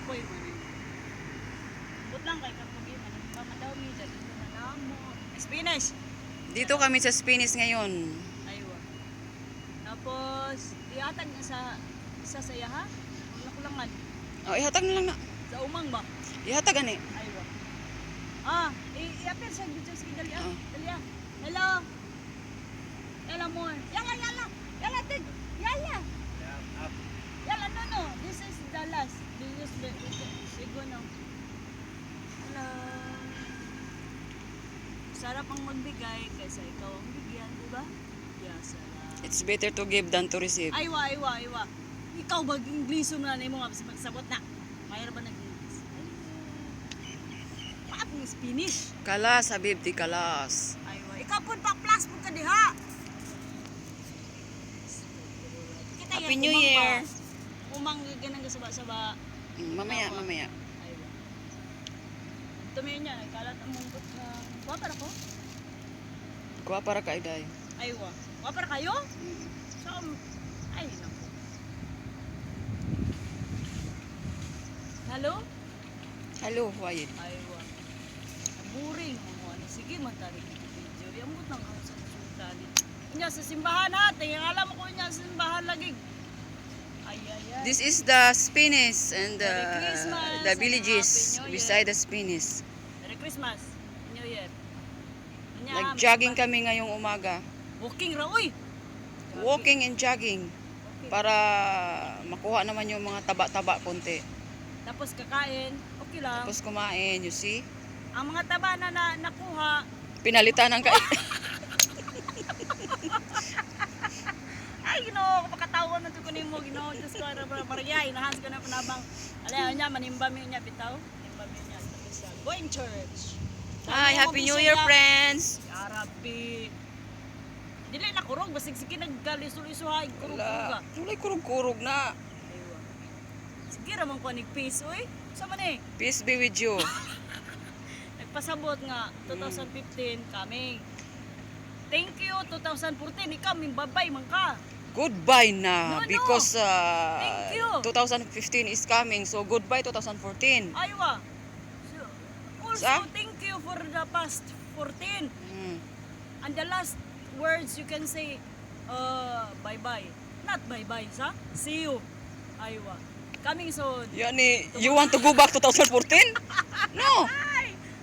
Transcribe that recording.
Kapoy man eh. But lang kay kapoy man. Mamadaw mi dyan. Dito na namo. Spanish. Dito kami sa Spanish ngayon. Aywa. Tapos, iatag na sa saya ha? Nakulangan. Oh, ihatag na lang na. Sa umang ba? Ihatag ani. Aywa. I-appear sa video. Sige, dali ah. Ah. Dali ah. Hello. Hello more. Yala, yala. Yala, tig. Yala. Yala, no. This is the last. This is the sigo no. Hello. Sarap ang magbigay kaysa ikaw ang bigyan, di ba? Yeah, sarap. It's better to give than to receive. Aywa. Ikaw ba Ingleso na mo nga pagsabot na? Mayroon ba nag-Ingles? Paapong Spanish. Kalas, Habib, di kalas. Aywa. Ikaw po pa plus mo ka diha. Kita Happy yan, New umang Year. ba? Umang ganang gasaba-saba. Mamaya. Aywa. Tumayo niya, kalat ang mungkot na. Kuha para ko? Kuha para ka, Iday. Aywa. Kuha para kayo? So, ay, naku. Hello? Hello, Wayid. Aywa. Boring mo ano. Sige, matari ko video. Yamot nang ako sa sultani. Kunya sa simbahan ha. Tingin alam mo ko niya sa simbahan lagi. Ay. This is the Spanish and Merry Christmas the and villages Happy New Year. beside the Spanish. Merry Christmas. New Year. Kunya, Nag-jogging kami ngayong umaga. walking ra, uy. Walking and jogging. Okay. Para makuha naman yung mga taba-taba konti. Tapos kakain. Okay lang. Tapos kumain, you see? Ang mga taba na nakuha. Pinalitan ng kain. Ay, Ginoo, kapakatawan na ito ko nimo, Ginoo. Diyos ko, Maria, inahans ko na panabang. Alayaw niya, manimbami niya, bitaw. Manimbami niya. Tapos siya, going church. Hi, Happy New Year, friends! Arabi. Dili na kurog, basig sige nagkalisul-isuhay, kurog-kurog. Wala kurog-kurog na. Aywa. Sige ramang ko peace, uy. Sama ni. Peace be with you. Nagpasabot nga, 2015, kami. Thank you, 2014, ikaw, may babay man ka. Goodbye na. No. Because Thank you. 2015 is coming. So, goodbye 2014. Aywa. So, also, Sa? thank you for the past 14. Mm. And the last words you can say, bye-bye. Not bye-bye, sa? See you. Aywa. Coming soon. Yani, you want to go back 2014? No.